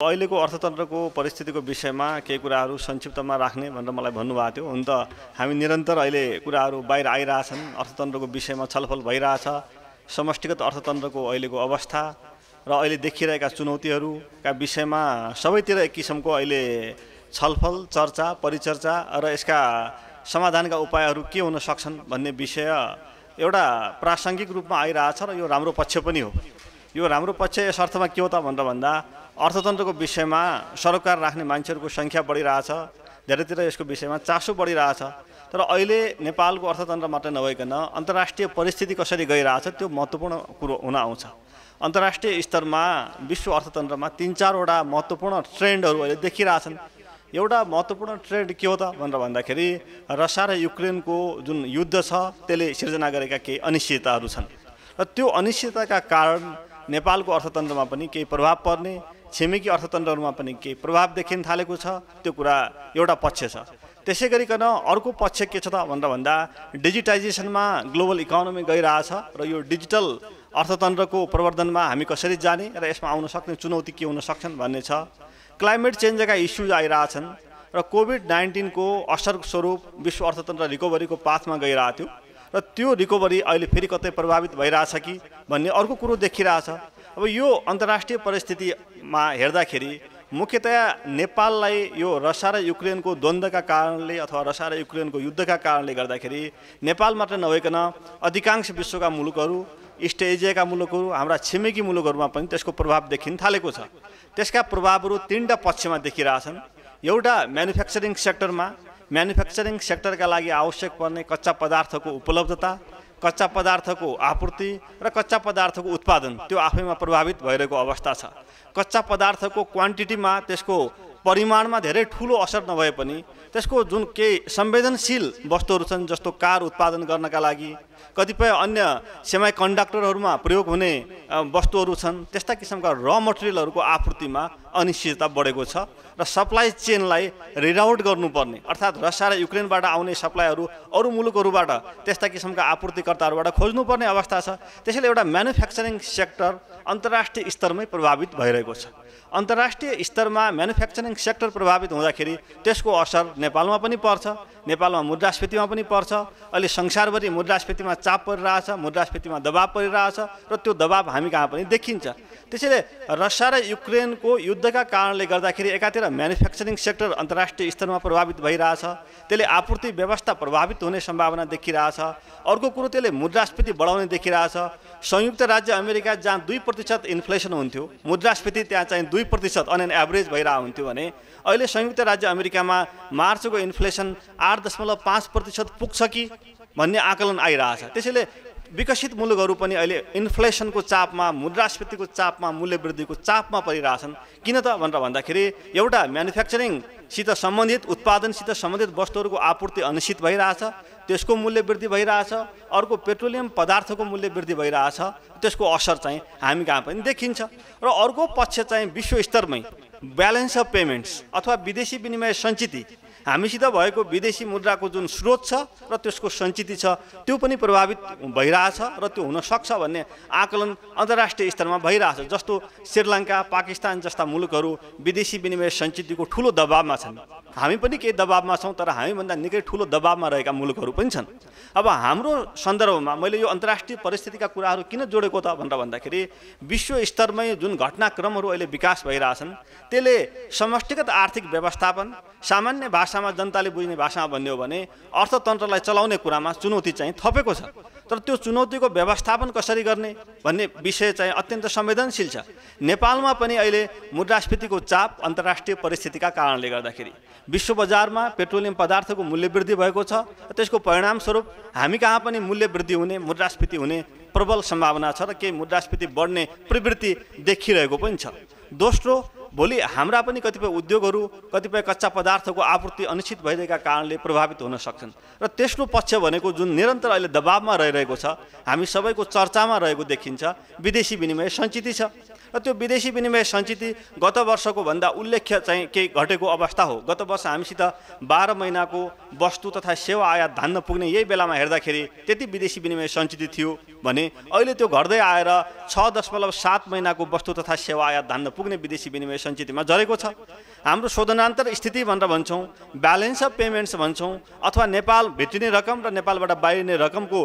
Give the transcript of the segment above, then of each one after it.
अहिलेको अर्थतन्त्रको परिस्थितिको विषयमा केही कुराहरू संक्षिप्तमा राख्ने भनेर मलाई भन्नुभएको थियो। हुन त हामी निरन्तर अहिले कुराहरू बाहिर आइरहेछन्, अर्थतन्त्रको विषयमा छलफल भइरहेछ, समष्टिगत अर्थतन्त्रको अहिलेको अवस्था र अहिले देखिरहेका चुनौतीहरूका विषयमा सबैतिर एक किसिमको अहिले छलफल, चर्चा, परिचर्चा र यसका समाधानका उपायहरू के हुन सक्छन् भन्ने विषय एउटा प्रासङ्गिक रूपमा आइरहेछ र यो राम्रो पक्ष पनि हो। यो राम्रो पक्ष यस अर्थमा के हो त भनेर भन्दा अर्थतन्त्रको विषयमा सरोकार राख्ने मान्छेहरूको सङ्ख्या बढिरहेछ, धेरैतिर यसको विषयमा चासो बढिरहेछ। तर अहिले नेपालको अर्थतन्त्र मात्रै नभइकन अन्तर्राष्ट्रिय परिस्थिति कसरी गइरहेछ त्यो महत्त्वपूर्ण कुरो हुन आउँछ। अन्तर्राष्ट्रिय स्तरमा विश्व अर्थतन्त्रमा 3-4वटा महत्त्वपूर्ण ट्रेन्डहरू अहिले देखिरहेछन्। एउटा महत्त्वपूर्ण ट्रेन्ड के हो त भनेर भन्दाखेरि रसिया र युक्रेनको जुन युद्ध छ त्यसले सिर्जना गरेका केही अनिश्चितताहरू छन् र त्यो अनिश्चितताका कारण नेपालको अर्थतन्त्रमा पनि केही प्रभाव पर्ने, छिमेकी अर्थतन्त्रहरूमा पनि केही प्रभाव देखिन थालेको छ। त्यो कुरा एउटा पक्ष छ। त्यसै गरिकन अर्को पक्ष के छ त भनेर भन्दा डिजिटाइजेसनमा ग्लोबल इकोनोमी गइरहेछ र यो डिजिटल अर्थतन्त्रको प्रवर्धनमा हामी कसरी जाने र यसमा आउन सक्ने चुनौती के हुन सक्छन् भन्ने छ। क्लाइमेट चेन्जका इस्युज आइरहेछन् र कोभिड-19 को असर स्वरूप विश्व अर्थतन्त्र रिकभरीको पाथमा गइरहेको थियो र त्यो रिकभरी अहिले फेरि कतै प्रभावित भइरहेछ कि भन्ने अर्को कुरो देखिरहेछ। अब यो अन्तर्राष्ट्रिय परिस्थितिमा हेर्दाखेरि मुख्यतया नेपाललाई यो रसिया र युक्रेनको द्वन्द्वका कारणले अथवा रसिया र युक्रेनको युद्धका कारणले गर्दाखेरि नेपाल मात्र नभइकन अधिकांश विश्वका मुलुकहरू, इस्ट एसियाका मुलुकहरू, हाम्रा छिमेकी मुलुकहरूमा पनि त्यसको प्रभाव देखिन थालेको छ। त्यसका प्रभावहरू 3टा पक्षमा देखिरहेछन्। एउटा म्यानुफ्याक्चरिङ सेक्टरमा, म्यानुफ्याक्चरिङ सेक्टरका लागि आवश्यक पर्ने कच्चा पदार्थको उपलब्धता, कच्चा पदार्थको आपूर्ति र कच्चा पदार्थको उत्पादन त्यो आफैमा प्रभावित भइरहेको अवस्था छ। कच्चा पदार्थको क्वान्टिटीमा, त्यसको परिमाणमा धेरै ठुलो असर नभए पनि त्यसको जुन केही संवेदनशील वस्तुहरू छन् जस्तो कार उत्पादन गर्नका लागि, कतिपय अन्य सेमी कन्डक्टरहरूमा प्रयोग हुने वस्तुहरू छन्, त्यस्ता किसिमका र मटेरियलहरूको आपूर्तिमा अनिश्चितता बढेको छ र सप्लाई चेनलाई रिराउट गर्नुपर्ने, अर्थात् रसिया र युक्रेनबाट आउने सप्लाईहरू अरू मुलुकहरूबाट त्यस्ता किसिमका आपूर्तिकर्ताहरूबाट खोज्नुपर्ने अवस्था छ। त्यसैले एउटा म्यानुफ्याक्चरिङ सेक्टर अन्तर्राष्ट्रिय स्तरमै प्रभावित भइरहेको छ। अन्तर्राष्ट्रिय स्तरमा म्यानुफ्याक्चरिङ सेक्टर प्रभावित हुँदाखेरि त्यसको असर नेपालमा पनि पर्छ, नेपालमा मुद्रास्फीतिमा पनि पर्छ। अहिले संसारभरि मुद्रास्फीतिमा चाप परिरहेछ, मुद्रास्फीतिमा दबाव परिरहेछ र त्यो दबाव हामी कहाँ पनि देखिन्छ। त्यसैले रसिया र युक्रेनको युद्धका कारणले गर्दाखेरि एकातिर म्यानुफ्याक्चरिङ सेक्टर अन्तर्राष्ट्रिय स्तरमा प्रभावित भइरहेछ, त्यसले आपूर्ति व्यवस्था प्रभावित हुने सम्भावना देखिरहेछ। अर्को कुरो त्यसले मुद्रास्फीति बढाउने देखिरहेछ। संयुक्त राज्य अमेरिका जहाँ 2% इन्फ्लेसन हुन्थ्यो, मुद्रास्फीति त्यहाँ चाहिँ 2% अन एन एभरेज भइरहेको हुन्थ्यो भने अहिले संयुक्त राज्य अमेरिकामा मार्चको इन्फ्लेसन 8.5% पुग्छ कि भन्ने आकलन आइरहेछ। त्यसैले विकसित मुलुकहरू पनि अहिले इन्फ्लेसनको चापमा, मुद्रास्फीतिको चापमा, मूल्य वृद्धिको चापमा परिरहेछन्। किन त भनेर भन्दाखेरि एउटा म्यानुफ्याक्चरिङसित सम्बन्धित, उत्पादनसित सम्बन्धित वस्तुहरूको आपूर्ति अनिश्चित भइरहेछ, त्यसको मूल्य वृद्धि भइरहेछ। अर्को पेट्रोलियम पदार्थको मूल्य वृद्धि भइरहेछ, त्यसको असर चाहिँ हामी कहाँ पनि देखिन्छ। र अर्को पक्ष चाहिँ विश्व स्तरमै ब्यालेन्स अफ पेमेन्ट्स अथवा विदेशी विनिमय सञ्चिति, हामीसित भएको विदेशी मुद्राको जुन स्रोत छ र त्यसको सञ्चिति छ त्यो पनि प्रभावित भइरहेछ र त्यो हुन सक्छ भन्ने आकलन अन्तर्राष्ट्रिय स्तरमा भइरहेछ। जस्तो श्रीलङ्का, पाकिस्तान जस्ता मुलुकहरू विदेशी विनिमय सञ्चितिको ठुलो दबावमा छन्। हामी पनि केही दबावमा छौँ, तर हामीभन्दा निकै ठुलो दबावमा रहेका मुलुकहरू पनि छन्। अब हाम्रो सन्दर्भमा मैले यो अन्तर्राष्ट्रिय परिस्थितिका कुराहरू किन जोडेको त भनेर भन्दाखेरि विश्व स्तरमै जुन घटनाक्रमहरू अहिले विकास भइरहेछन् त्यसले समष्टिगत आर्थिक व्यवस्थापन, सामान्य भाषामा जनताले बुझ्ने भाषामा भन्ने हो भने अर्थतन्त्रलाई चलाउने कुरामा चुनौती चाहिँ थपेको छ। तर त्यो चुनौतीको व्यवस्थापन कसरी गर्ने भन्ने विषय चाहिँ अत्यन्त संवेदनशील छ। नेपालमा पनि अहिले मुद्रास्फीतिको चाप अन्तर्राष्ट्रिय परिस्थितिका कारणले गर्दाखेरि विश्व बजारमा पेट्रोलियम पदार्थको मूल्य वृद्धि भएको छ। त्यसको परिणामस्वरूप हामी कहाँ पनि मूल्य वृद्धि हुने, मुद्रास्फीति हुने प्रबल सम्भावना छ र केही मुद्रास्फीति बढ्ने प्रवृत्ति देखिरहेको पनि छ। दोस्रो, भोलि हाम्रा पनि कतिपय उद्योगहरू, कतिपय कच्चा पदार्थको आपूर्ति अनिश्चित भइरहेका कारणले प्रभावित हुन सक्छन् र तेस्रो पक्ष भनेको जुन निरन्तर अहिले दबावमा रहिरहेको छ, हामी सबैको चर्चामा रहेको देखिन्छ, विदेशी विनिमय सञ्चिति छ। र त्यो विदेशी विनिमय सञ्चिति गत वर्षको भन्दा उल्लेख्य चाहिँ केही घटेको अवस्था हो। गत वर्ष हामीसित 12 महिनाको वस्तु तथा सेवा आयात धान्न पुग्ने यही बेलामा हेर्दाखेरि त्यति विदेशी विनिमय सञ्चिति थियो। भने अहिले त्यो घट्दै आएर 6.7 महिनाको वस्तु तथा सेवा आयात धान्न पुग्ने विदेशी विनिमय सञ्चितमा झरेको छ। हाम्रो शोधनान्तर स्थिति भनेर भन्छौँ, ब्यालेन्स अफ पेमेन्ट्स भन्छौँ, अथवा नेपाल भित्रिने रकम र नेपालबाट बाहिरिने रकमको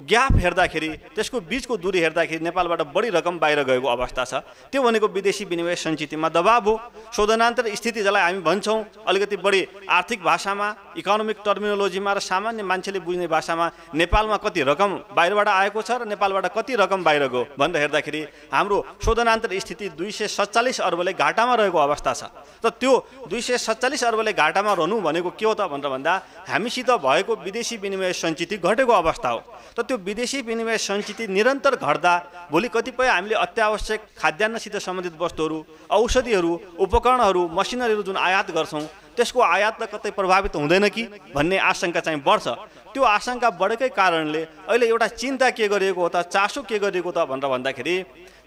ग्याप हेर्दाखेरि, त्यसको बीचको दूरी हेर्दाखेरि नेपालबाट बढी रकम बाहिर गएको अवस्था छ। त्यो भनेको विदेशी विनिमय सञ्चितमा दबाब हो। शोधनान्तर स्थिति जसलाई हामी भन्छौँ अलिकति बढी आर्थिक भाषामा, इकोनोमिक टर्मिनोलोजीमा र सामान्य मान्छेले बुझ्ने भाषामा नेपालमा कति रकम बाहिरबाट आएको छ र नेपालबाट कति रकम बाहिर गयो भनेर हेर्दाखेरि हाम्रो शोधनान्तर स्थिति 247 अर्बले घाटामा रहेको अवस्था छ। त त्यो 247 अर्बले घाटामा रहनु भनेको के हो त भनेर भन्दा हामीसित भएको विदेशी विनिमय सञ्चित घटेको अवस्था हो। त त्यो विदेशी विनिमय सञ्चित निरन्तर घट्दा भोलि कतिपय हामीले अत्यावश्यक खाद्यान्नसित सम्बन्धित वस्तुहरू, औषधिहरू, उपकरणहरू, मसिनरीहरू जुन आयात गर्छौँ त्यसको आयातलाई कतै प्रभावित हुँदैन कि भन्ने आशंका चाहिँ बढ्छ। त्यो आशंका बढेकै कारणले अहिले एउटा चिन्ता के गरिएको हो त, चासो के गरिएको त भनेर भन्दाखेरि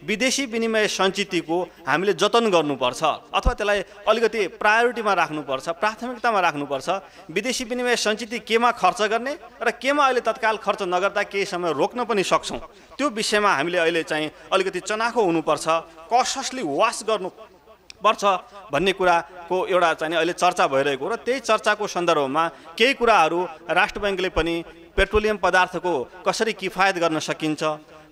विदेशी विनिमय सञ्चितको हामीले जतन गर्नुपर्छ अथवा त्यसलाई अलिकति प्रायोरिटीमा राख्नुपर्छ, प्राथमिकतामा राख्नुपर्छ। विदेशी विनिमय सञ्चित केमा खर्च गर्ने र केमा अहिले तत्काल खर्च नगर्दा केही समय रोक्न पनि सक्छौँ, त्यो विषयमा हामीले अहिले चाहिँ अलिकति चनाखो हुनुपर्छ, कससली वास गर्नु पर्छ भन्ने कुराको एउटा चाहिँ अहिले चर्चा भइरहेको र त्यही चर्चाको सन्दर्भमा केही कुराहरू राष्ट्र बैंकले पनि पेट्रोलियम पदार्थको कसरी किफायत गर्न सकिन्छ,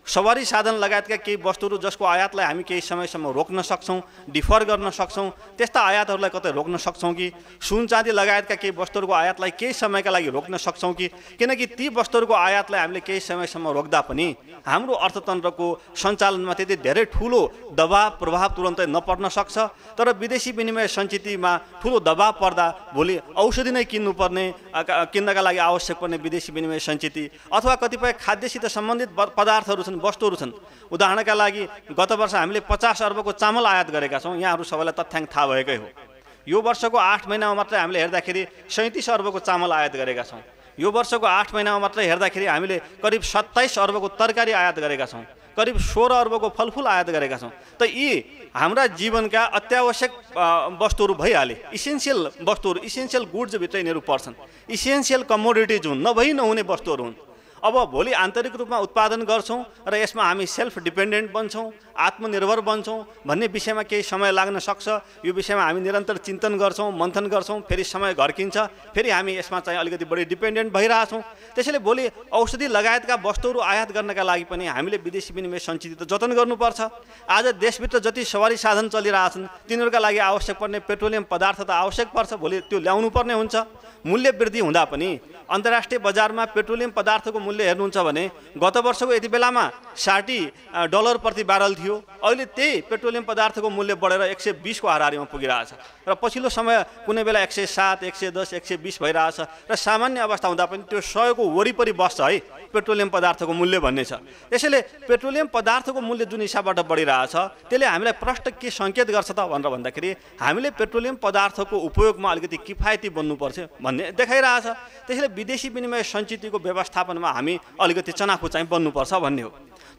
सवारी साधन लगायतका केही वस्तुहरू जसको आयातलाई हामी केही समयसम्म रोक्न सक्छौँ, डिफर गर्न सक्छौँ, त्यस्ता आयातहरूलाई कतै रोक्न सक्छौँ कि, सुन चाँदी लगायतका केही वस्तुहरूको आयातलाई केही समयका लागि रोक्न सक्छौँ कि, किनकि ती वस्तुहरूको आयातलाई हामीले केही समयसम्म रोक्दा पनि हाम्रो अर्थतन्त्रको सञ्चालनमा त्यति धेरै ठुलो दबाव प्रभाव तुरन्तै नपर्न सक्छ। तर विदेशी विनिमय सञ्चितमा ठुलो दबाव पर्दा भोलि औषधि नै किन्नका लागि आवश्यक पर्ने विदेशी विनिमय सञ्चित अथवा कतिपय खाद्यसित सम्बन्धित पदार्थहरू वस्तुहरू छन्। उदाहरणका लागि गत वर्ष हामीले 50 अर्बको चामल आयात गरेका छौँ। यहाँहरू सबैलाई तथ्याङ्क थाहा भएकै हो। यो वर्षको 8 महिनामा मात्रै हामीले हेर्दाखेरि 37 अर्बको चामल आयात गरेका छौँ। यो वर्षको 8 महिनामा मात्रै हेर्दाखेरि हामीले करिब 27 अर्बको तरकारी आयात गरेका छौँ, करिब 16 अर्बको फलफुल आयात गरेका छौँ। त यी हाम्रा जीवनका अत्यावश्यक वस्तुहरू भइहाले, इसेन्सियल वस्तुहरू, इसेन्सियल गुड्सभित्र यिनीहरू पर्छन्। इसेन्सियल कमोडिटिज हुन्, नभई नहुने वस्तुहरू हुन्। अब भोलि आन्तरिक रूपमा उत्पादन गर्छौँ र यसमा हामी सेल्फ डिपेन्डेन्ट बन्छौँ, आत्मनिर्भर बन्छौँ भन्ने विषयमा केही समय लाग्न सक्छ। यो विषयमा हामी निरन्तर चिन्तन गर्छौँ, मन्थन गर्छौँ, फेरि समय घर्किन्छ, फेरि हामी यसमा चाहिँ अलिकति बढी डिपेन्डेन्ट भइरहेछौँ। त्यसैले भोलि औषधि लगायतका वस्तुहरू आयात गर्नका लागि पनि हामीले विदेशी विनिमय सञ्चित जतन गर्नुपर्छ। आज देशभित्र जति सवारी साधन चलिरहेछन् तिनीहरूका लागि आवश्यक पर्ने पेट्रोलियम पदार्थ त आवश्यक पर्छ, भोलि त्यो ल्याउनु पर्ने हुन्छ। मूल्य वृद्धि हुँदा पनि अन्तर्राष्ट्रिय बजारमा पेट्रोलियम पदार्थको मूल्य हेर्नुहुन्छ भने गत वर्षको यति बेलामा $60 प्रति ब्यारल थियो, अहिले त्यही पेट्रोलियम पदार्थको मूल्य बढेर 120 को हाराहारीमा पुगिरहेछ र पछिल्लो समय कुनै बेला 107, 110, 120 भइरहेछ र सामान्य अवस्था हुँदा पनि त्यो 100 को वरिपरि बस्छ है पेट्रोलियम पदार्थको मूल्य भन्ने छ। त्यसैले पेट्रोलियम पदार्थको मूल्य जुन हिसाबबाट बढिरहेछ त्यसले हामीलाई प्रष्ट के सङ्केत गर्छ त भनेर भन्दाखेरि हामीले पेट्रोलियम पदार्थको उपयोगमा अलिकति किफायती बन्नुपर्छ भन्ने देखाइरहेछ। त्यसैले विदेशी विनिमय सञ्चितको व्यवस्थापनमा हामी अलिकति चनाखो चाहिँ बन्नुपर्छ भन्ने हो।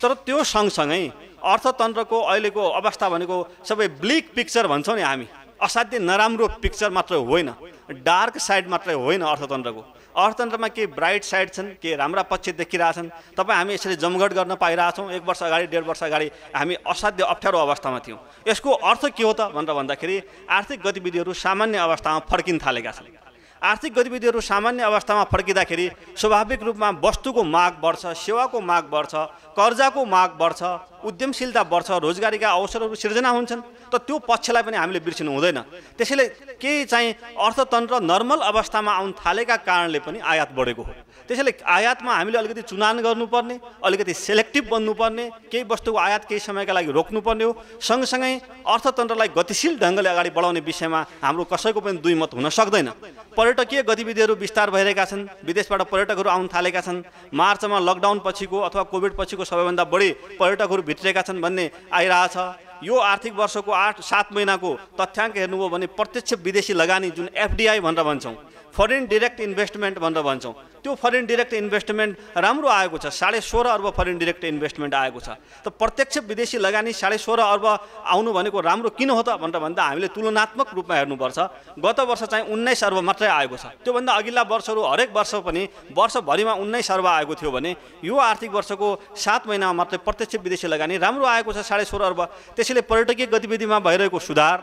तर त्यो सँगसँगै अर्थतन्त्रको अहिलेको अवस्था भनेको सबै ब्लिक पिक्चर भन्छौँ नि हामी, असाध्यै नराम्रो पिक्चर मात्र होइन, डार्क साइड मात्रै होइन अर्थतन्त्रको। अर्थतन्त्रमा केही ब्राइट साइड छन्, केही राम्रा पक्ष देखिरहेछन्। तपाईँ हामी यसरी जमघट गर्न पाइरहेछौँ। 1 वर्ष अगाडि 1.5 वर्ष अगाडि हामी असाध्य अप्ठ्यारो अवस्थामा थियौँ। यसको अर्थ के हो त भनेर भन्दाखेरि आर्थिक गतिविधिहरू सामान्य अवस्थामा फर्किन थालेका छन्। आर्थिक गतिविधिहरू सामान्य अवस्थामा फर्किँदाखेरि स्वाभाविक रूपमा वस्तुको माग बढ्छ, सेवाको माग बढ्छ, कर्जाको माग बढ्छ, उद्यमशीलता बढ्छ, रोजगारीका अवसरहरू सिर्जना हुन्छन्। त त्यो पक्षलाई पनि हामीले बिर्सिनु हुँदैन। त्यसैले केही चाहिँ अर्थतन्त्र नर्मल अवस्थामा आउन थालेका कारणले पनि आयात बढेको हो। त्यसैले आयातमा हामीले अलिकति चुनान गर्नुपर्ने, अलिकति सेलेक्टिभ बन्नुपर्ने, केही वस्तुको आयात केही समयका लागि रोक्नुपर्ने हो। सँगसँगै अर्थतन्त्रलाई गतिशील ढङ्गले अगाडि बढाउने विषयमा हाम्रो कसैको पनि दुई मत हुन सक्दैन। पर्यटकीय गतिविधिहरू विस्तार भइरहेका छन्, विदेशबाट पर्यटकहरू आउन थालेका छन्। मार्चमा लकडाउन पछिको अथवा कोभिड पछिको सबैभन्दा बढी पर्यटकहरू भित्रिएका छन् भन्ने आइरहेछ। यो आर्थिक वर्षको 8-7 महिनाको तथ्याङ्क हेर्नुभयो भने प्रत्यक्ष विदेशी लगानी जुन FDI भनेर भन्छौँ फरेन डिरेक्ट इन्भेस्टमेन्ट भनेर भन्छौँ, त्यो फरेन डिरेक्ट इन्भेस्टमेन्ट राम्रो आएको छ। 16.5 अर्ब फरेन डिरेक्ट इन्भेस्टमेन्ट आएको छ। त प्रत्यक्ष विदेशी लगानी 16.5 अर्ब आउनु भनेको राम्रो किन हो त भनेर भन्दा हामीले तुलनात्मक रूपमा हेर्नुपर्छ। गत वर्ष चाहिँ 19 अर्ब मात्रै आएको छ। त्योभन्दा अघिल्ला वर्षहरू हरेक वर्ष पनि वर्षभरिमा 19 अर्ब आएको थियो भने यो आर्थिक वर्षको 7 महिनामा मात्रै प्रत्यक्ष विदेशी लगानी राम्रो आएको छ 16.5 अर्ब। त्यसैले पर्यटकीय गतिविधिमा भइरहेको सुधार,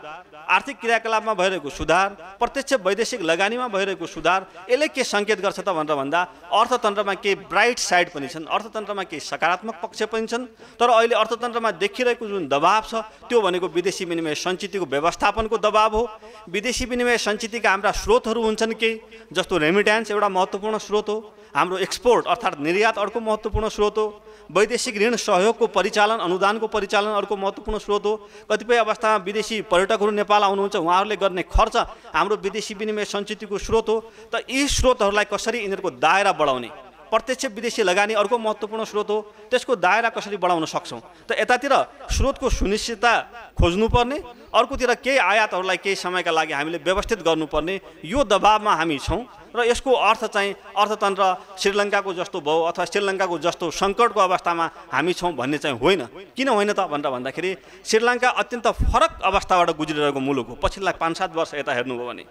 आर्थिक क्रियाकलापमा भइरहेको सुधार, प्रत्यक्ष वैदेशिक लगानीमा भइरहेको सुधार यसले के सङ्केत गर्छ त भनेर भन्दा अर्थतन्त्रमा केही ब्राइट साइड पनि छन्, अर्थतन्त्रमा केही सकारात्मक पक्ष पनि छन्। तर अहिले अर्थतन्त्रमा देखिरहेको जुन दबाब छ त्यो भनेको विदेशी विनिमय सञ्चितको व्यवस्थापनको दबाब हो। विदेशी विनिमय सञ्चितका हाम्रा स्रोतहरू हुन्छन् केही, जस्तो रेमिट्यान्स एउटा महत्त्वपूर्ण स्रोत हो, हाम्रो एक्सपोर्ट अर्थात् निर्यात अर्को महत्त्वपूर्ण स्रोत हो, वैदेशिक ऋण सहयोगको परिचालन अनुदानको परिचालन अर्को महत्त्वपूर्ण स्रोत हो। कतिपय अवस्थामा विदेशी पर्यटकहरू नेपाल आउनुहुन्छ, उहाँहरूले गर्ने खर्च हाम्रो विदेशी विनिमय सञ्चितको स्रोत हो। त यी स्रोतहरूलाई कसरी यिनीहरूको दायरा बढाउने, प्रत्यक्ष विदेशी लगानी अर्को महत्त्वपूर्ण स्रोत हो, त्यसको दायरा कसरी बढाउन सक्छौँ। त यतातिर स्रोतको सुनिश्चितता खोज्नुपर्ने, अर्कोतिर केही आयातहरूलाई केही समयका लागि हामीले व्यवस्थित गर्नुपर्ने, यो दबावमा हामी छौँ। र यसको अर्थ चाहिँ अर्थतन्त्र श्रीलङ्काको जस्तो भयो अथवा श्रीलङ्काको जस्तो सङ्कटको अवस्थामा हामी छौँ भन्ने चाहिँ होइन। किन होइन त भनेर भन्दाखेरि श्रीलङ्का अत्यन्त फरक अवस्थाबाट गुज्रिरहेको मुलुक हो। पछिल्ला 5-7 वर्ष यता हेर्नुभयो भने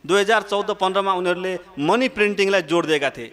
2014-15मा उनीहरूले मनी प्रिन्टिङलाई जोड दिएका थिए।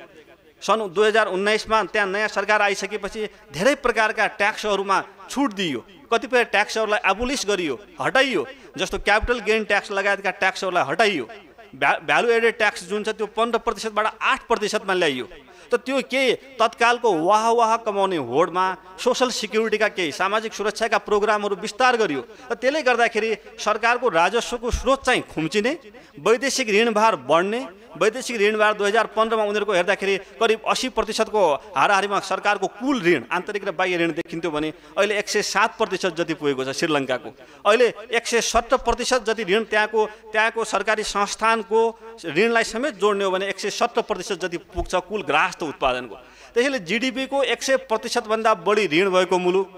सन् 2019मा त्यहाँ नयाँ सरकार आइसकेपछि धेरै प्रकारका ट्याक्सहरूमा छुट दिइयो, कतिपय ट्याक्सहरूलाई एबोलिस गरियो, हटाइयो, जस्तो क्यापिटल गेन ट्याक्स लगायतका ट्याक्सहरूलाई हटाइयो। भ्यालु एडेड ट्याक्स जुन छ त्यो 15%बाट 8%मा ल्याइयो। त त्यो केही तत्कालको वाह कमाउने होडमा सोसल सिक्युरिटीका केही सामाजिक सुरक्षाका प्रोग्रामहरू विस्तार गरियो। र त्यसले गर्दाखेरि सरकारको राजस्वको स्रोत चाहिँ खुम्चिने, वैदेशिक ऋणभार बढ्ने। वैदेशिक ऋणभार 2015मा उनीहरूको हेर्दाखेरि करिब 80%को हाराहारीमा सरकारको कुल ऋण आन्तरिक र बाह्य ऋण देखिन्थ्यो भने अहिले 107% जति पुगेको छ श्रीलङ्काको। अहिले 170% जति ऋण त्यहाँको सरकारी संस्थानको ऋणलाई समेत जोड्ने हो भने 170% जति पुग्छ कुल ग्राहस्थ उत्पादनको। त्यसैले जिडिपीको 100% भन्दा बढी ऋण भएको मुलुक,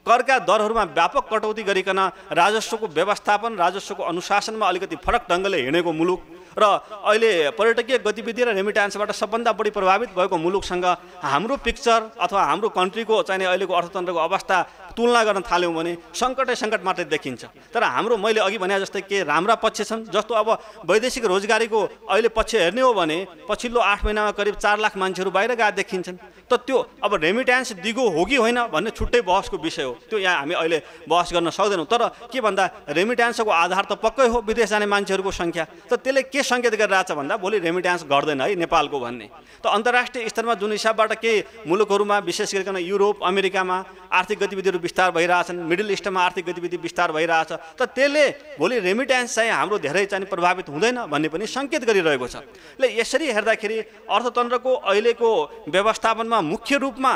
करका दरहरूमा व्यापक कटौती गरिकन राजस्वको व्यवस्थापन राजस्वको अनुशासनमा अलिकति फरक ढङ्गले हिँडेको मुलुक र अहिले पर्यटकीय गतिविधि र रेमिट्यान्सबाट सबभन्दा बढी प्रभावित भएको मुलुकसँग हाम्रो पिक्चर अथवा हाम्रो कन्ट्रीको चाहिँ अहिलेको अर्थतन्त्रको अवस्था तुलना गर्न थाल्यौँ भने सङ्कटै सङ्कट मात्रै देखिन्छ। तर हाम्रो मैले अघि भने जस्तै के राम्रा पक्ष छन्, जस्तो अब वैदेशिक रोजगारीको अहिले पक्ष हेर्ने हो भने पछिल्लो 8 महिनामा करिब 4 लाख मान्छेहरू बाहिर गए देखिन्छन्। त त्यो अब रेमिट्यान्स दिगो हो कि होइन भन्ने छुट्टै बहसको विषय हो, त्यो यहाँ हामी अहिले बहस गर्न सक्दैनौँ। तर के भन्दा रेमिट्यान्सको आधार त पक्कै हो विदेश जाने मान्छेहरूको सङ्ख्या। त त्यसले के सङ्केत गरिरहेछ भन्दा भोलि रेमिट्यान्स घट्दैन है नेपालको भन्ने। त अन्तर्राष्ट्रिय स्तरमा जुन हिसाबबाट केही मुलुकहरूमा विशेष गरिकन युरोप अमेरिकामा आर्थिक गतिविधिहरू विस्तार भइरहेछन्, मिडल इस्टमा आर्थिक गतिविधि विस्तार भइरहेछ, त त्यसले भोलि रेमिट्यान्स चाहिँ हाम्रो धेरै चाहिँ प्रभावित हुँदैन भन्ने पनि सङ्केत गरिरहेको छ। ल यसरी हेर्दाखेरि अर्थतन्त्रको अहिलेको व्यवस्थापनमा मुख्य रूपमा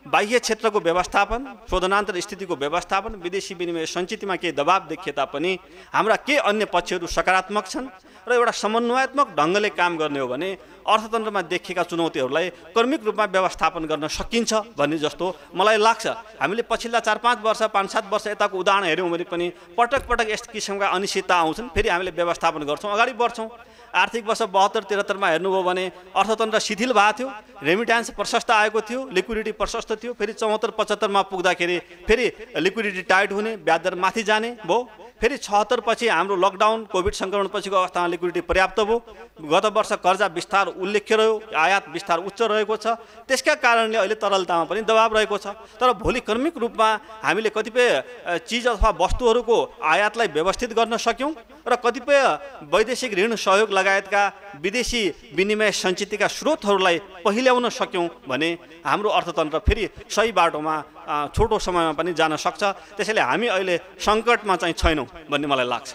बाह्य क्षेत्रको व्यवस्थापन, शोधनान्तर स्थितिको व्यवस्थापन, विदेशी विनिमय सञ्चितमा केही दबाब देखिए तापनि हाम्रा के अन्य पक्षहरू सकारात्मक छन् र एउटा समन्वयात्मक ढङ्गले काम गर्ने हो भने अर्थतन्त्रमा देखिएका चुनौतीहरूलाई क्रमिक रूपमा व्यवस्थापन गर्न सकिन्छ भन्ने जस्तो मलाई लाग्छ। हामीले पछिल्ला 4-5 वर्ष 5-7 वर्ष यताको उदाहरण हेऱ्यौँ भने पनि पटक पटक यस किसिमका अनिश्चितता आउँछन्, फेरि हामीले व्यवस्थापन गर्छौँ, अगाडि बढ्छौँ। आर्थिक वर्ष 72-73मा हेर्नुभयो भने अर्थतन्त्र शिथिल भएको थियो, रेमिट्यान्स प्रशस्त आएको थियो, लिक्विडिटी प्रशस्त थियो। फेरि 74-75मा पुग्दाखेरि फेरि लिक्विडिटी टाइट हुने, ब्याज दर माथि जाने भयो। फेरि 76 पछि हाम्रो लकडाउन कोभिड सङ्क्रमण पछिको अवस्थामा लिक्विडिटी पर्याप्त भयो। गत वर्ष कर्जा विस्तार उल्लेख्य रह्यो, आयात विस्तार उच्च रहेको छ, त्यसका कारणले अहिले तरलतामा पनि दबाब रहेको छ। तर भोलि क्रमिक रूपमा हामीले कतिपय चिज अथवा वस्तुहरूको आयातलाई व्यवस्थित गर्न सक्यौँ र कतिपय वैदेशिक ऋण सहयोग लगायतका विदेशी विनिमय सञ्चितका स्रोतहरूलाई पहिल्याउन सक्यौँ भने हाम्रो अर्थतन्त्र फेरि सही बाटोमा छोटो समयमा पनि जान सक्छ। त्यसैले हामी अहिले सङ्कटमा चाहिँ छैनौँ भन्ने मलाई लाग्छ।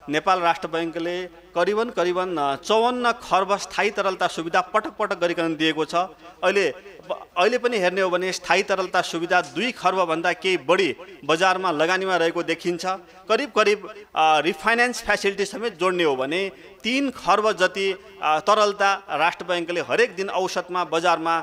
नेपाल राष्ट्र बैंकले करिबन 54 खर्ब स्थायी तरलता सुविधा पटक पटक गरिकन दिएको छ। अहिले पनि हेर्ने हो भने स्थायी तरलता सुविधा 2 खर्ब भन्दा केही बढी बजारमा लगानीमा रहेको देखिन्छ। करिब रिफाइनेन्स फ्यासिलिटी समेत जोड्ने हो भने 3 खर्ब जति तरलता राष्ट्र बैंकले हरेक दिन औसतमा बजारमा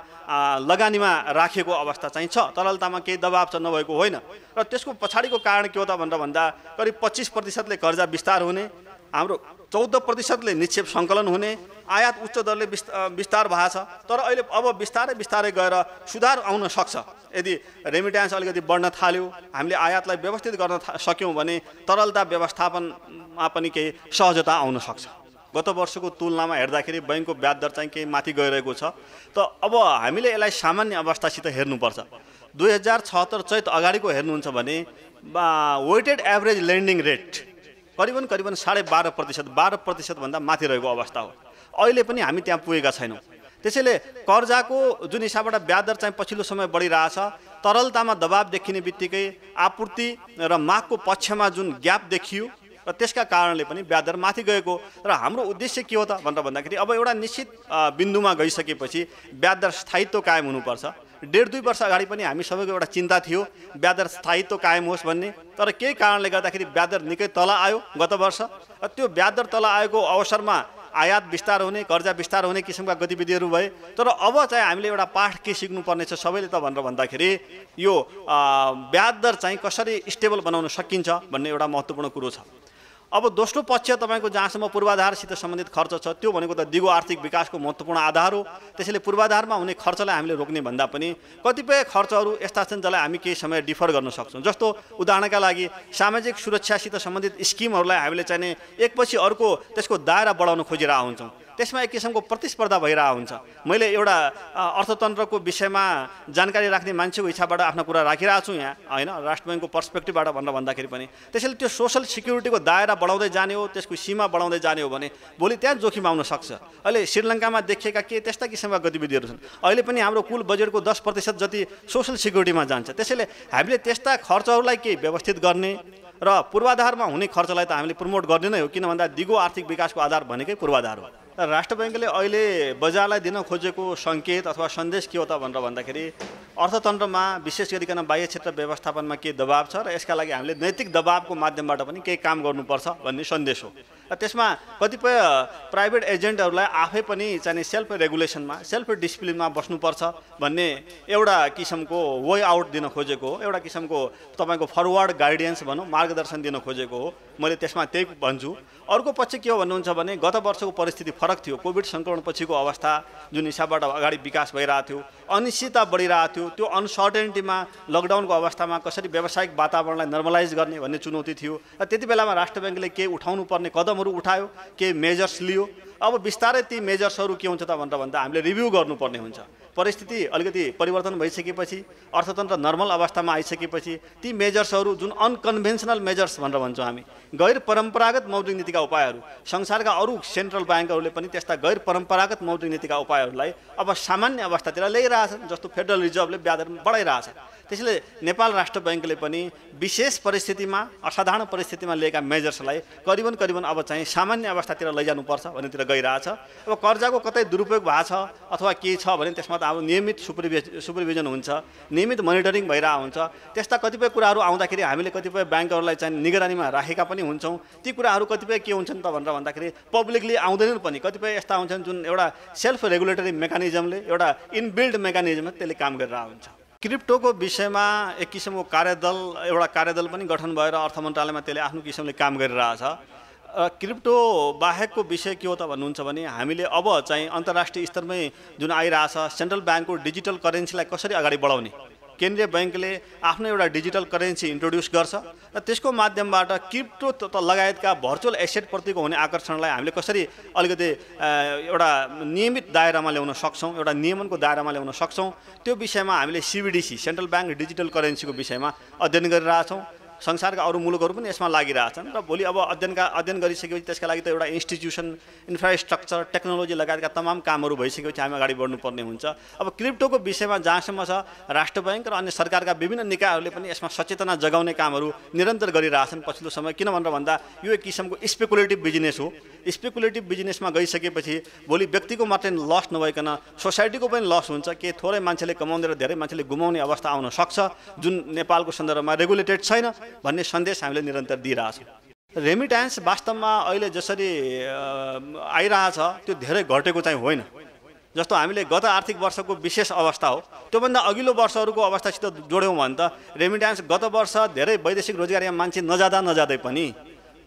लगानीमा राखेको अवस्था चाहिँ छ। तरलतामा केही दबाब छ, नभएको होइन। र त्यसको पछाडिको कारण के हो त भनेर भन्दा करिब 25% कर्जा विस्तार हुने, हाम्रो 14% निक्षेप सङ्कलन हुने, आयात उच्च दरले विस्तार भएको छ, तर अहिले अब बिस्तारै गएर सुधार आउन सक्छ। यदि रेमिट्यान्स अलिकति बढ्न थाल्यो, हामीले आयातलाई व्यवस्थित गर्न सक्यौँ भने तरलता व्यवस्थापनमा पनि केही सहजता आउन सक्छ। गत वर्षको तुलनामा हेर्दाखेरि बैंकको ब्याज दर चाहिँ केही माथि गइरहेको छ। त अब हामीले यसलाई सामान्य अवस्थासित हेर्नुपर्छ। 2076 चैत अगाडिको हेर्नुहुन्छ भने वेटेड एभरेज लेन्डिङ रेट करिबन 12.5%, 12% भन्दा माथि रहेको अवस्था हो। अहिले पनि हामी त्यहाँ पुगेका छैनौँ। त्यसैले कर्जाको जुन हिसाबबाट ब्याज दर चाहिँ पछिल्लो समय बढिरहेछ, तरलतामा दबाव देखिने बित्तिकै आपूर्ति र मागको पक्षमा जुन ग्याप देखियो र त्यसका कारणले पनि ब्याज दर माथि गएको। र हाम्रो उद्देश्य के हो त भनेर भन्दाखेरि अब एउटा निश्चित बिन्दुमा गइसकेपछि ब्याज दर स्थायित्व कायम हुनुपर्छ। 1.5-2 वर्ष अगाडि पनि हामी सबैको एउटा चिन्ता थियो ब्याज दर स्थायित्व कायम होस् भन्ने, तर केही कारणले गर्दाखेरि ब्याज दर निकै तल आयो गत वर्ष। त्यो ब्याज दर तल आएको अवसरमा आयात विस्तार हुने, कर्जा विस्तार हुने किसिमका गतिविधिहरू भए। तर अब चाहिँ हामीले एउटा पाठ के सिक्नुपर्ने छ सबैले त भनेर भन्दाखेरि यो ब्याज दर चाहिँ कसरी स्टेबल बनाउन सकिन्छ भन्ने एउटा महत्त्वपूर्ण कुरो छ। अब दोस्रो पक्ष तपाईँको जहाँसम्म पूर्वाधारसित सम्बन्धित खर्च छ त्यो भनेको त दिगो आर्थिक विकासको महत्त्वपूर्ण आधार हो। त्यसैले पूर्वाधारमा हुने खर्चलाई हामीले रोक्ने भन्दा पनि कतिपय खर्चहरू यस्ता छन् जसलाई हामी केही समय डिफर गर्न सक्छौँ। जस्तो उदाहरणका लागि सामाजिक सुरक्षासित सम्बन्धित स्किमहरूलाई हामीले चाहिने एकपछि अर्को त्यसको दायरा बढाउन खोजिरहेका हुन्छौँ। त्यसमा एक किसिमको प्रतिस्पर्धा भइरहेको हुन्छ। मैले एउटा अर्थतन्त्रको विषयमा जानकारी राख्ने मान्छेको इच्छाबाट आफ्नो कुरा राखिरहेको छु यहाँ, होइन, राष्ट्र बैङ्कको पर्सपेक्टिभबाट भनेर भन्दाखेरि पनि। त्यसैले त्यो सोसल सिक्युरिटीको दायरा बढाउँदै जाने हो, त्यसको सीमा बढाउँदै जाने हो भने भोलि त्यहाँ जोखिम आउन सक्छ। अहिले श्रीलङ्कामा देखिएका के त्यस्ता किसिमका गतिविधिहरू छन्। अहिले पनि हाम्रो कुल बजेटको 10% जति सोसल सिक्युरिटीमा जान्छ। त्यसैले हामीले त्यस्ता खर्चहरूलाई केही व्यवस्थित गर्ने र पूर्वाधारमा हुने खर्चलाई त हामीले प्रमोट गर्ने नै हो, किन भन्दा दिगो आर्थिक विकासको आधार भनेकै पूर्वाधार हो। राष्ट्र बैङ्कले अहिले बजारलाई दिन खोजेको सङ्केत अथवा सन्देश के हो त भनेर भन्दाखेरि अर्थतन्त्रमा विशेष गरिकन बाह्य क्षेत्र व्यवस्थापनमा के दबाब छ र यसका लागि हामीले नैतिक दबाबको माध्यमबाट पनि केही काम गर्नुपर्छ भन्ने सन्देश हो। र त्यसमा कतिपय प्राइभेट एजेन्टहरूलाई आफै पनि चाहिने सेल्फ रेगुलेसनमा, सेल्फ डिसिप्लिनमा बस्नुपर्छ भन्ने एउटा किसिमको वे आउट दिन खोजेको हो, एउटा किसिमको तपाईँको फरवर्ड गाइडेन्स भनौँ, मार्गदर्शन दिन खोजेको हो। मैले त्यसमा त्यही भन्छु। अर्को पक्ष के हो भन्नुहुन्छ भने गत वर्षको परिस्थिति फरक थियो। कोभिड सङ्क्रमण पछिको अवस्था जुन हिसाबबाट अगाडि विकास भइरहेको थियो, अनिश्चितता बढिरहेको थियो, त्यो अनसर्टेनिटीमा लकडाउनको अवस्थामा कसरी व्यावसायिक वातावरणलाई नर्मलाइज गर्ने भन्ने चुनौती थियो। र त्यति बेलामा राष्ट्र बैङ्कले केही उठाउनु पर्ने कदमहरू उठायो, केही मेजर्स लियो। अब बिस्तारै ती मेजर्सहरू के हुन्छ त भनेर भन्दा हामीले रिभ्यू गर्नुपर्ने हुन्छ। परिस्थिति अलिकति परिवर्तन भइसकेपछि, अर्थतन्त्र नर्मल अवस्थामा आइसकेपछि ती मेजर्सहरू जुन अनकन्भेन्सनल मेजर्स भनेर भन्छौँ हामी, गैर परम्परागत मौद्रिक नीतिका उपायहरू, संसारका अरू सेन्ट्रल ब्याङ्कहरूले पनि त्यस्ता गैर परम्परागत मौद्रिक नीतिका उपायहरूलाई अब सामान्य अवस्थातिर ल्याइरहेछन्। जस्तो फेडरल रिजर्भले ब्याज दर बढाइरहेछ। त्यसैले नेपाल राष्ट्र बैङ्कले पनि विशेष परिस्थितिमा, असाधारण परिस्थितिमा लिएका मेजर्सलाई करिबन अब चाहिँ सामान्य अवस्थातिर लैजानुपर्छ भन्नेतिर गइरहेछ। अब कर्जाको कतै दुरुपयोग भएको छ अथवा के छ भने त्यसमा त अब नियमित सुपरभिजन हुन्छ, नियमित मोनिटरिङ भइरहेको हुन्छ। त्यस्ता कतिपय कुराहरू आउँदाखेरि हामीले कतिपय ब्याङ्कहरूलाई चाहिँ निगरानीमा राखेका पनि हुन्छौँ। ती कुराहरू कतिपय के हुन्छन् त भनेर भन्दाखेरि पब्लिकली आउँदैनन् पनि। कतिपय यस्ता हुन्छन् जुन एउटा सेल्फ रेगुलेटरी मेकानिजमले, एउटा इनबिल्ड मेकानिजमले त्यसले काम गरिरहेको हुन्छ। क्रिप्टोको विषयमा एक किसिमको एउटा कार्यदल पनि गठन भएर अर्थ मन्त्रालयमा त्यसले आफ्नो किसिमले काम गरिरहेछ। क्रिप्टो बाहेकको विषय के हो त भन्नुहुन्छ भने हामीले अब चाहिँ अन्तर्राष्ट्रिय स्तरमै जुन आइरहेछ सेन्ट्रल ब्याङ्कको डिजिटल करेन्सीलाई कसरी अगाडि बढाउने, केन्द्रीय बैङ्कले आफ्नो एउटा डिजिटल करेन्सी इन्ट्रोड्युस गर्छ र त्यसको माध्यमबाट क्रिप्टो लगायतका भर्चुअल एसेटप्रतिको हुने आकर्षणलाई हामीले कसरी अलिकति एउटा नियमित दायरामा ल्याउन सक्छौँ, एउटा नियमनको दायरामा ल्याउन सक्छौँ, त्यो विषयमा हामीले CBDC सेन्ट्रल ब्याङ्क डिजिटल करेन्सीको विषयमा अध्ययन गरिरहेछौँ। संसारका अरू मुलुकहरू पनि यसमा लागिरहेछन् र भोलि अब अध्ययन गरिसकेपछि त्यसका लागि त एउटा इन्स्टिट्युसन, इन्फ्रास्ट्रक्चर, टेक्नोलोजी लगायतका तमाम कामहरू भइसकेपछि हामी अगाडि बढ्नुपर्ने हुन्छ। अब क्रिप्टोको विषयमा जहाँसम्म छ राष्ट्र बैङ्क र अन्य सरकारका विभिन्न निकायहरूले पनि यसमा सचेतना जगाउने कामहरू निरन्तर गरिरहेछन् पछिल्लो समय। किन भनेर भन्दा यो एक किसिमको स्पेकुलेटिभ बिजनेस हो। स्पेकुलेटिभ बिजनेसमा गइसकेपछि भोलि व्यक्तिको मात्रै लस नभइकन सोसाइटीको पनि लस हुन्छ। के थोरै मान्छेले कमाउने र धेरै मान्छेले गुमाउने अवस्था आउन सक्छ जुन नेपालको सन्दर्भमा रेगुलेटेड छैन भन्ने सन्देश हामीले निरन्तर दिइरहेछौँ। रेमिट्यान्स वास्तवमा अहिले जसरी आइरहेछ त्यो धेरै घटेको चाहिँ होइन। जस्तो हामीले गत आर्थिक वर्षको विशेष अवस्था हो, त्योभन्दा अघिल्लो वर्षहरूको अवस्थासित जोड्यौँ भने त रेमिट्यान्स गत वर्ष धेरै वैदेशिक रोजगारीमा मान्छे नजाँदै पनि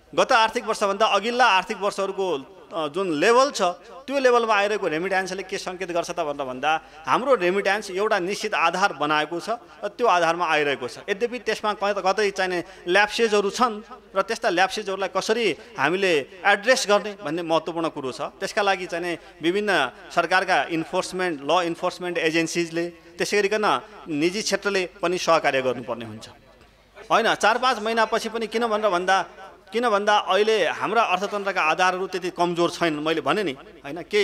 गत आर्थिक वर्षभन्दा अघिल्ला आर्थिक वर्षहरूको जुन लेभल छ त्यो लेभलमा आइरहेको रेमिट्यान्सले के सङ्केत गर्छ त भनेर भन्दा हाम्रो रेमिट्यान्स एउटा निश्चित आधार बनाएको छ र त्यो आधारमा आइरहेको छ। यद्यपि त्यसमा कतै चाहिने ल्याप्सेजहरू छन् र त्यस्ता ल्याप्सेजहरूलाई कसरी हामीले एड्रेस गर्ने भन्ने महत्त्वपूर्ण कुरो छ। त्यसका लागि चाहिने विभिन्न सरकारका ल इन्फोर्समेन्ट एजेन्सिजले त्यसै गरिकन निजी क्षेत्रले पनि सहकार्य गर्नुपर्ने हुन्छ। होइन 4-5 महिनापछि पनि किन भन्दा अहिले हाम्रा अर्थतन्त्रका आधारहरू त्यति कमजोर छैनन्। मैले भने नि होइन के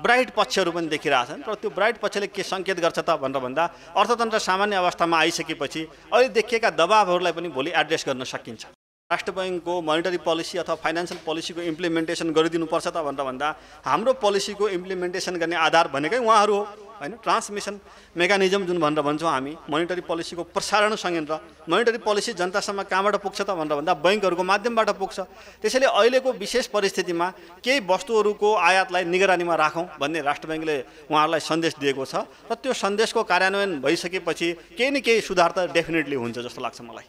ब्राइट पक्षहरू पनि देखिरहेछन् र त्यो ब्राइट पक्षले के सङ्केत गर्छ त भनेर भन्दा अर्थतन्त्र सामान्य अवस्थामा आइसकेपछि अहिले देखिएका दबावहरूलाई पनि भोलि एड्रेस गर्न सकिन्छ। राष्ट्र बैङ्कको मोनिटरी पोलिसी अथवा फाइनेन्सियल पोलिसीको इम्प्लिमेन्टेसन गरिदिनुपर्छ त भनेर भन्दा हाम्रो पोलिसीको इम्प्लिमेन्टेसन गर्ने आधार भनेकै उहाँहरू हो होइन। ट्रान्समिसन मेकानिजम जुन भनेर भन्छौँ हामी मोनिटरी पोलिसीको प्रसारण संयन्त्र, मोनिटरी पोलिसी जनतासम्म कहाँबाट पुग्छ त भनेर भन्दा बैङ्कहरूको माध्यमबाट पुग्छ। त्यसैले अहिलेको विशेष परिस्थितिमा केही वस्तुहरूको आयातलाई निगरानीमा राखौँ भन्ने राष्ट्र बैङ्कले उहाँहरूलाई सन्देश दिएको छ र त्यो सन्देशको कार्यान्वयन भइसकेपछि केही न केही सुधार त डेफिनेटली हुन्छ जस्तो लाग्छ मलाई।